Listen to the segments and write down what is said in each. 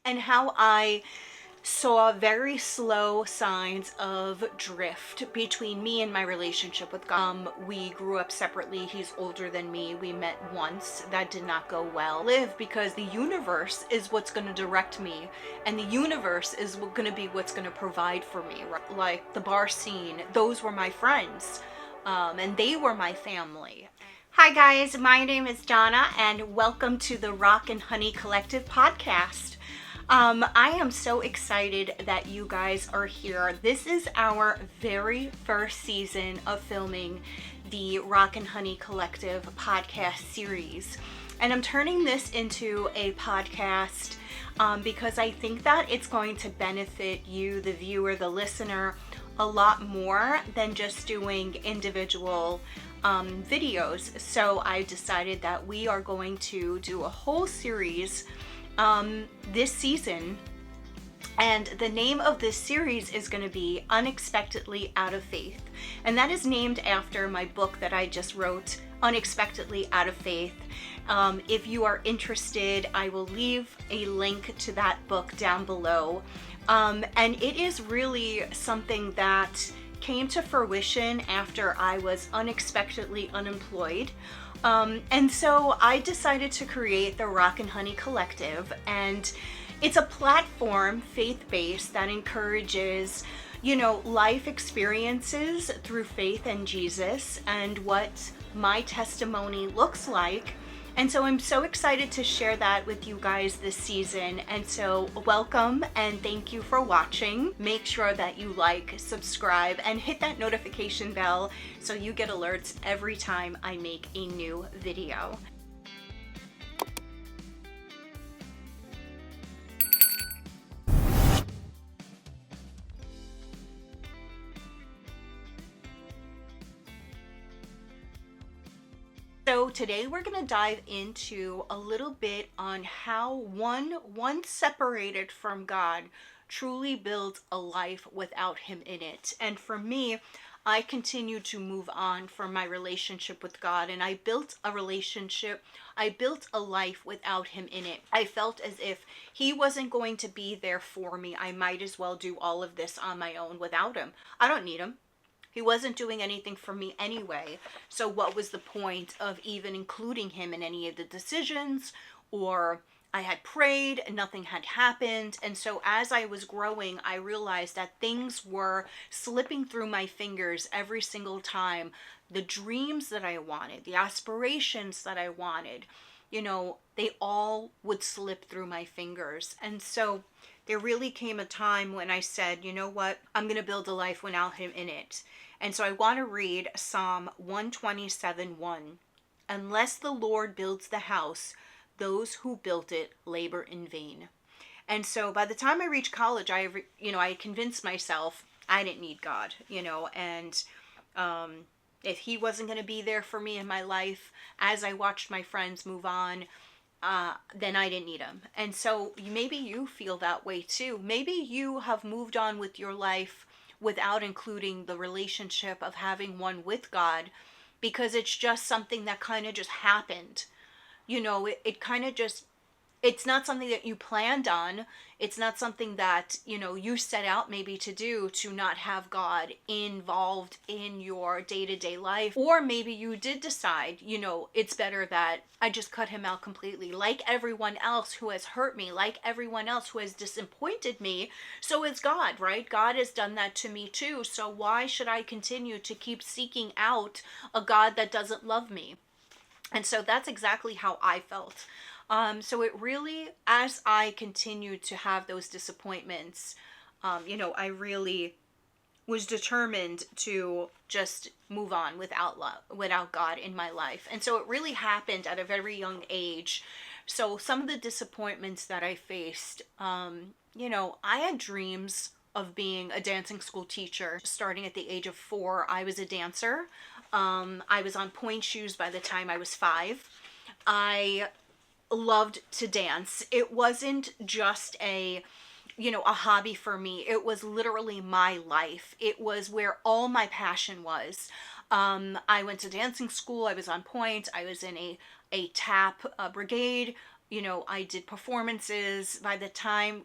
and how I saw very slow signs of drift between me and my relationship with God. We grew up separately. He's older than me. We met once. That did not go well. Live because the universe is what's going to direct me, and the universe is going to be what's going to provide for me. Right? Like the bar scene, those were my friends, and they were my family. Hi guys, my name is Donna, and welcome to the Rock and Honey Collective podcast. I am so excited that you guys are here. This is our very first season of filming the Rock and Honey Collective podcast series. And I'm turning this into a podcast because I think that it's going to benefit you, the viewer, the listener, a lot more than just doing individual videos. So I decided that we are going to do a whole series this season, and the name of this series is going to be Unexpectedly Out of Faith, and that is named after my book that I just wrote, Unexpectedly Out of Faith. If you are interested, I will leave a link to that book down below, and it is really something that came to fruition after I was unexpectedly unemployed. And so I decided to create the Rock and Honey Collective, and it's a platform, faith-based, that encourages, life experiences through faith in Jesus and what my testimony looks like. And so I'm so excited to share that with you guys this season. And so welcome and thank you for watching. Make sure that you like, subscribe, and hit that notification bell so you get alerts every time I make a new video. So today we're going to dive into a little bit on how one once separated from God truly builds a life without him in it. And for me, I continue to move on from my relationship with God, and I built a relationship, I built a life without him in it. I felt as if he wasn't going to be there for me. I might as well do all of this on my own without him. I don't need him. He wasn't doing anything for me anyway. So what was the point of even including him in any of the decisions? Or I had prayed and nothing had happened. And so as I was growing, I realized that things were slipping through my fingers every single time. The dreams that I wanted, the aspirations that I wanted, they all would slip through my fingers. And so there really came a time when I said, you know what, I'm going to build a life without him in it. And so I want to read Psalm 127:1. Unless the Lord builds the house, those who built it labor in vain. And so by the time I reached college, I convinced myself I didn't need God, and if he wasn't going to be there for me in my life as I watched my friends move on, then I didn't need him. And so maybe you feel that way too. Maybe you have moved on with your life without including the relationship of having one with God, because it's just something that kind of just happened. It kind of just, it's not something that you planned on. It's not something that, you set out maybe to do, to not have God involved in your day-to-day life. Or maybe you did decide, it's better that I just cut him out completely. Like everyone else who has hurt me, like everyone else who has disappointed me, so is God, right? God has done that to me too. So why should I continue to keep seeking out a God that doesn't love me? And so that's exactly how I felt. So it really, as I continued to have those disappointments, I really was determined to just move on without love, without God in my life. And so it really happened at a very young age. So some of the disappointments that I faced, I had dreams of being a dancing school teacher. Starting at the age of 4, I was a dancer. I was on pointe shoes by the time I was 5. I loved to dance. It wasn't just a hobby for me. It was literally my life. It was where all my passion was. I went to dancing school. I was on pointe. I was in a a tap brigade. I did performances. By the time,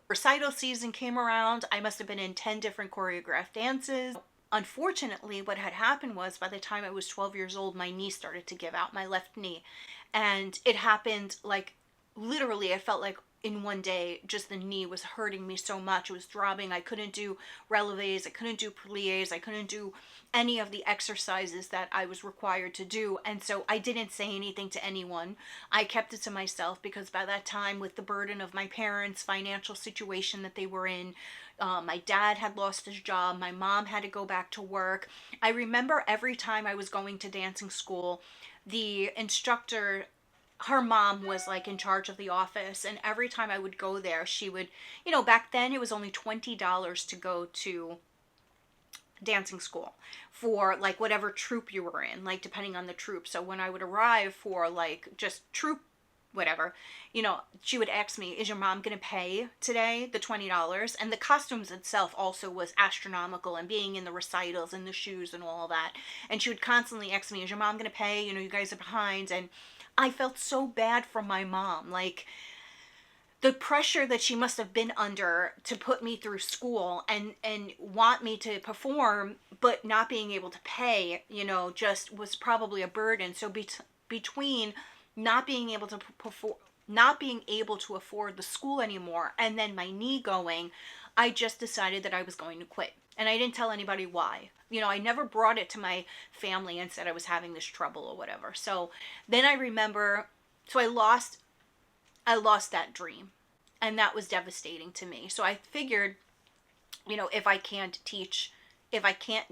recital season came around, I must have been in 10 different choreographed dances. Unfortunately, what had happened was by the time I was 12 years old, my knee started to give out, my left knee. And it happened like literally, I felt like in one day, just the knee was hurting me so much. It was throbbing. I couldn't do releves. I couldn't do plies. I couldn't do any of the exercises that I was required to do. And so I didn't say anything to anyone. I kept it to myself because by that time, with the burden of my parents' financial situation that they were in, my dad had lost his job. My mom had to go back to work. I remember every time I was going to dancing school, the instructor, her mom was like in charge of the office, and every time I would go there, she would, back then it was only $20 to go to dancing school for like whatever troupe you were in, like depending on the troupe. So when I would arrive for like just troupe whatever, she would ask me, is your mom going to pay today the $20? And the costumes itself also was astronomical, and being in the recitals and the shoes and all that. And she would constantly ask me, is your mom going to pay? You guys are behind. And I felt so bad for my mom. Like, the pressure that she must have been under to put me through school and want me to perform, but not being able to pay, just was probably a burden. So between not being able to perform, not being able to afford the school anymore, and then my knee going, I just decided that I was going to quit. And I didn't tell anybody why. I never brought it to my family and said I was having this trouble or whatever. So then I remember, so I lost that dream, and that was devastating to me. So I figured, if I can't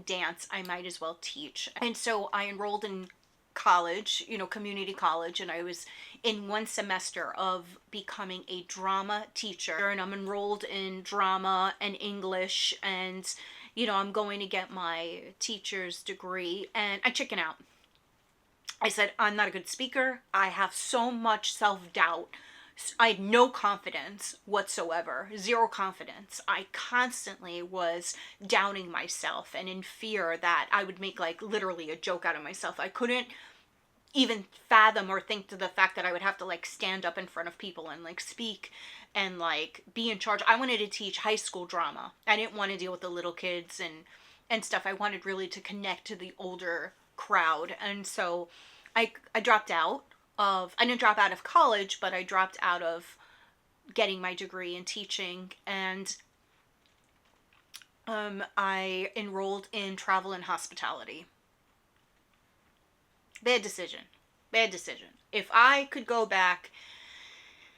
dance, I might as well teach. And so I enrolled in college, community college, and I was in one semester of becoming a drama teacher, and I'm enrolled in drama and English, and I'm going to get my teacher's degree, and I chicken out. I said, I'm not a good speaker. I have so much self-doubt. I had no confidence whatsoever, zero confidence. I constantly was doubting myself and in fear that I would make like literally a joke out of myself. I couldn't even fathom or think to the fact that I would have to like stand up in front of people and like speak and like be in charge. I wanted to teach high school drama. I didn't want to deal with the little kids and stuff. I wanted really to connect to the older crowd. And so I dropped out. I didn't drop out of college, but I dropped out of getting my degree in teaching, and I enrolled in travel and hospitality. Bad decision. If I could go back,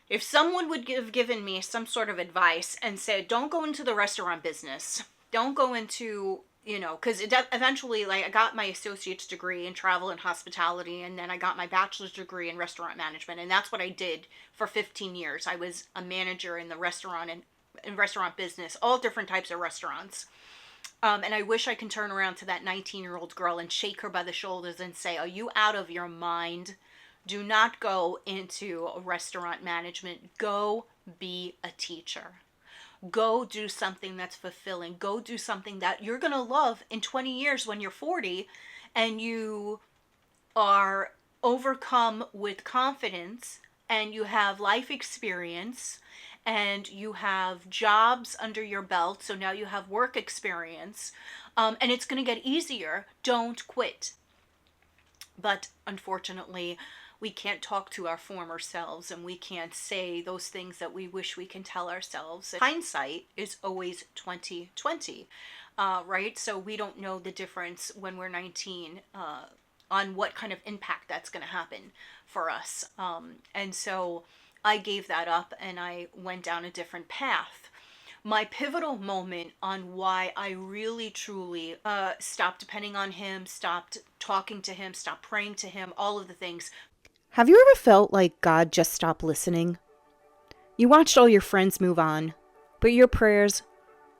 if someone would have given me some sort of advice and said, don't go into the restaurant business, don't go into, because eventually, like, I got my associate's degree in travel and hospitality, and then I got my bachelor's degree in restaurant management, and that's what I did for 15 years. I was a manager in the restaurant and restaurant business, all different types of restaurants. And I wish I could turn around to that 19-year-old girl and shake her by the shoulders and say, are you out of your mind? Do not go into restaurant management. Go be a teacher. Go do something that's fulfilling. Go do something that you're going to love in 20 years when you're 40 and you are overcome with confidence and you have life experience and you have jobs under your belt. So now you have work experience, and it's going to get easier. Don't quit. But unfortunately, we can't talk to our former selves, and we can't say those things that we wish we can tell ourselves. Hindsight is always 20/20, right? So we don't know the difference when we're 19 on what kind of impact that's going to happen for us. And so I gave that up and I went down a different path. My pivotal moment on why I really truly stopped depending on him, stopped talking to him, stopped praying to him, all of the things. Have you ever felt like God just stopped listening? You watched all your friends move on, but your prayers,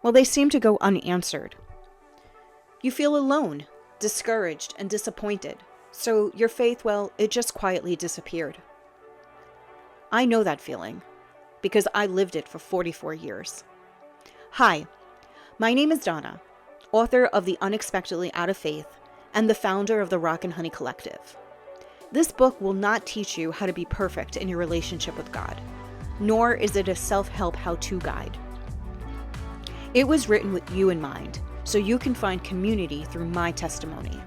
well, they seem to go unanswered. You feel alone, discouraged, and disappointed, so your faith, well, it just quietly disappeared. I know that feeling, because I lived it for 44 years. Hi, my name is Donna, author of The Unexpectedly Out of Faith and the founder of the Rock and Honey Collective. This book will not teach you how to be perfect in your relationship with God, nor is it a self-help how-to guide. It was written with you in mind, so you can find community through my testimony.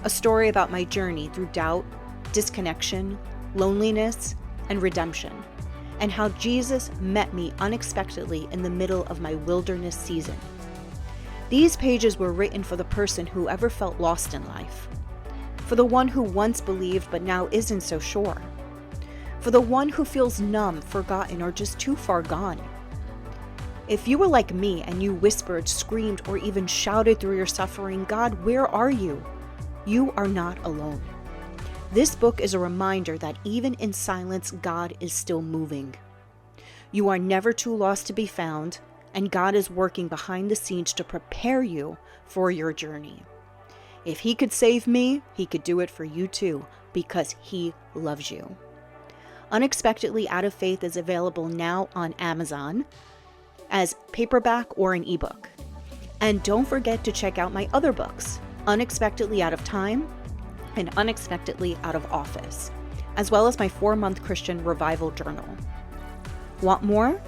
A story about my journey through doubt, disconnection, loneliness, and redemption, and how Jesus met me unexpectedly in the middle of my wilderness season. These pages were written for the person who ever felt lost in life, for the one who once believed but now isn't so sure, for the one who feels numb, forgotten, or just too far gone. If you were like me and you whispered, screamed, or even shouted through your suffering, "God, where are you?" You are not alone. This book is a reminder that even in silence, God is still moving. You are never too lost to be found, and God is working behind the scenes to prepare you for your journey. If He could save me, He could do it for you too, because He loves you. Unexpectedly Out of Faith is available now on Amazon as paperback or an ebook. And don't forget to check out my other books, Unexpectedly Out of Time and Unexpectedly Out of Office, as well as my 4-month Christian Revival Journal. Want more?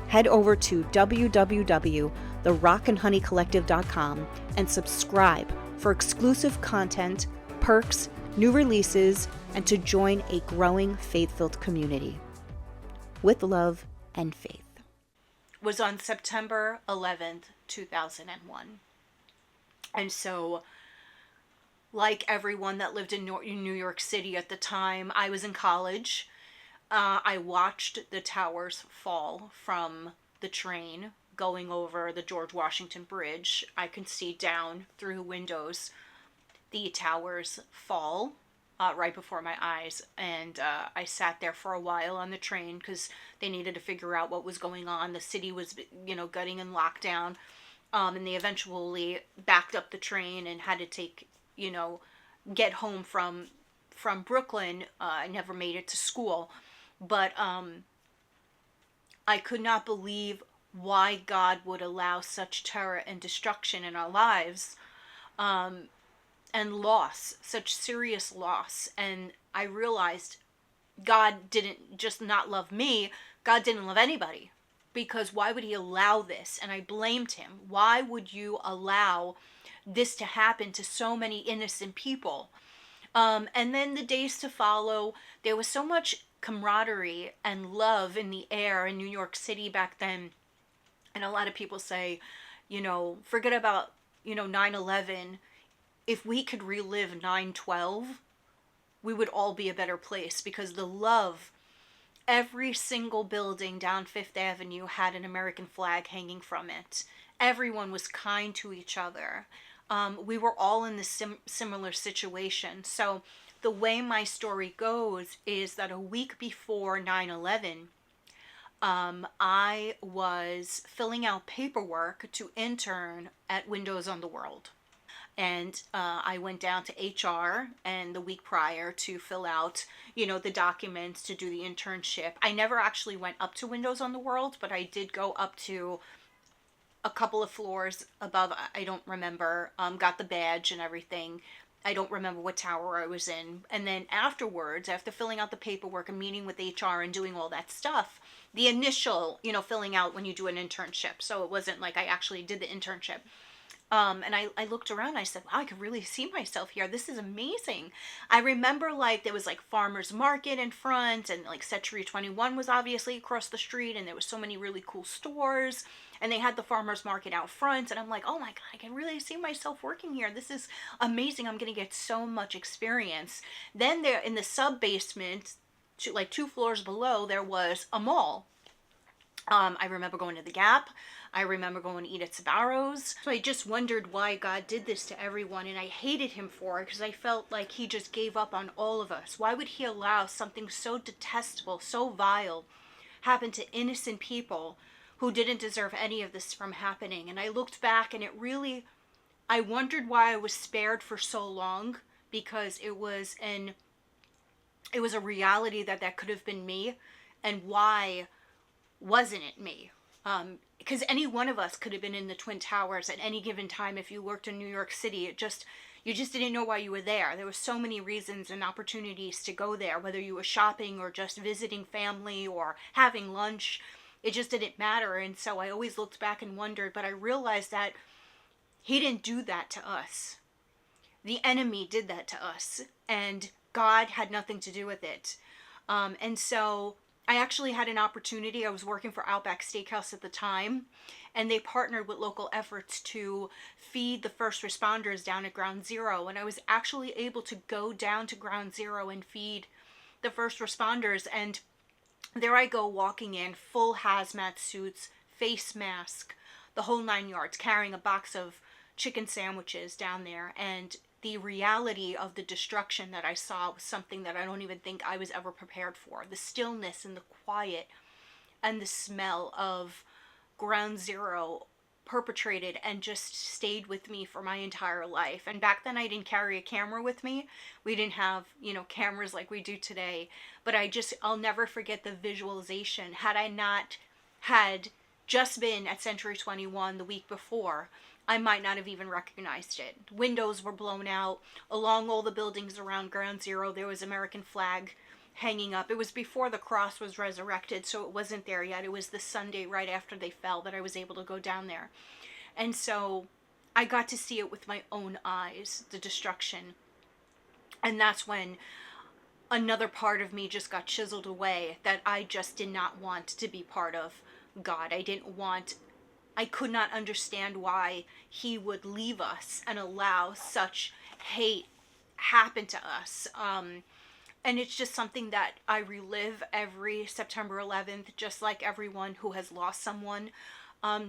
Head over to www.therockandhoneycollective.com and subscribe for exclusive content, perks, new releases, and to join a growing faith-filled community. With love and faith. Was on September 11th, 2001. And so, like everyone that lived in New York City at the time, I was in college. I watched the towers fall from the train going over the George Washington Bridge. I could see down through windows the towers fall right before my eyes, and I sat there for a while on the train because they needed to figure out what was going on. The city was, gutting in lockdown, and they eventually backed up the train and had to get home from Brooklyn. I never made it to school, but I could not believe why God would allow such terror and destruction in our lives. And loss, such serious loss. And I realized God didn't just not love me, God didn't love anybody. Because why would He allow this? And I blamed Him. Why would you allow this to happen to so many innocent people? And then the days to follow, there was so much camaraderie and love in the air in New York City back then. And a lot of people say, forget about, 9/11. If we could relive 9/12, we would all be a better place, because the love, every single building down Fifth Avenue had an American flag hanging from it. Everyone was kind to each other. We were all in this similar situation. So the way my story goes is that a week before 9/11, I was filling out paperwork to intern at Windows on the World. And I went down to HR and the week prior to fill out, the documents to do the internship. I never actually went up to Windows on the World, but I did go up to a couple of floors above. I don't remember. Got the badge and everything. I don't remember what tower I was in. And then afterwards, after filling out the paperwork and meeting with HR and doing all that stuff, the initial, filling out when you do an internship. So it wasn't like I actually did the internship. And I looked around and I said, wow, I could really see myself here. This is amazing. I remember there was farmers market in front, and Century 21 was obviously across the street, and there was so many really cool stores, and they had the farmers market out front. And I'm like, oh my God, I can really see myself working here. This is amazing. I'm going to get so much experience. Then there in the sub basement, 2 floors below, there was a mall. I remember going to the Gap. I remember going to eat at Sbarro's. So I just wondered why God did this to everyone, and I hated Him for it because I felt like He just gave up on all of us. Why would He allow something so detestable, so vile, happen to innocent people who didn't deserve any of this from happening? And I looked back, and I wondered why I was spared for so long, because it was a reality that could have been me, and why wasn't it me? Because any one of us could have been in the Twin Towers at any given time if you worked in New York City. You just didn't know why you were there. There were so many reasons and opportunities to go there, whether you were shopping or just visiting family or having lunch. It just didn't matter. And so I always looked back and wondered, but I realized that he didn't do that to us. The enemy did that to us, and God had nothing to do with it. And so I actually had an opportunity. I was working for Outback Steakhouse at the time, and they partnered with local efforts to feed the first responders down at Ground Zero. And I was actually able to go down to Ground Zero and feed the first responders. And there I go, walking in full hazmat suits, face mask, the whole 9 yards, carrying a box of chicken sandwiches down there. And the reality of the destruction that I saw was something that I don't even think I was ever prepared for. The stillness and the quiet and the smell of Ground Zero perpetrated and just stayed with me for my entire life. And back then I didn't carry a camera with me. We didn't have, cameras like we do today. But I'll never forget the visualization. Had I not had just been at Century 21 the week before, I might not have even recognized it. Windows were blown out. Along all the buildings around Ground Zero, there was American flag hanging up. It was before the cross was resurrected, so it wasn't there yet. It was the Sunday right after they fell that I was able to go down there. And so I got to see it with my own eyes, the destruction. And that's when another part of me just got chiseled away, that I just did not want to be part of God. I could not understand why he would leave us and allow such hate happen to us. And it's just something that I relive every September 11th, just like everyone who has lost someone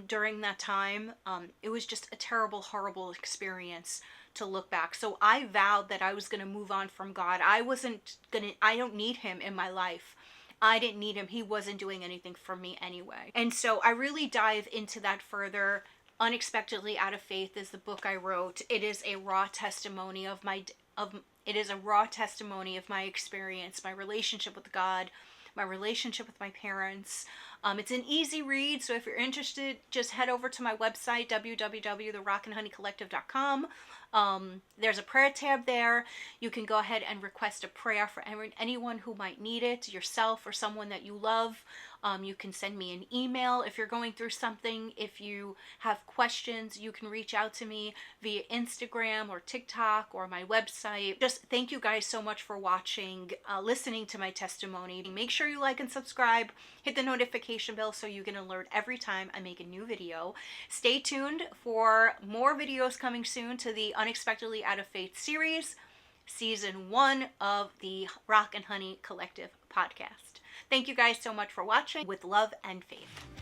during that time. It was just a terrible, horrible experience to look back. So I vowed that I was going to move on from God. I don't need him in my life. I didn't need him. He wasn't doing anything for me anyway. And so I really dive into that further. Unexpectedly Out of Faith is the book I wrote. It is a raw testimony of my experience, my relationship with God, my relationship with my parents. It's an easy read, so if you're interested, just head over to my website, www.therockandhoneycollective.com. There's a prayer tab there. You can go ahead and request a prayer for anyone who might need it, yourself or someone that you love. You can send me an email if you're going through something. If you have questions, you can reach out to me via Instagram or TikTok or my website. Just thank you guys so much for watching, listening to my testimony. Make sure you like and subscribe. Hit the notification bell so you get an alert every time I make a new video. Stay tuned for more videos coming soon to the Unexpectedly Out of Faith series, season 1 of the Rock and Honey Collective podcast. Thank you guys so much for watching. With love and faith.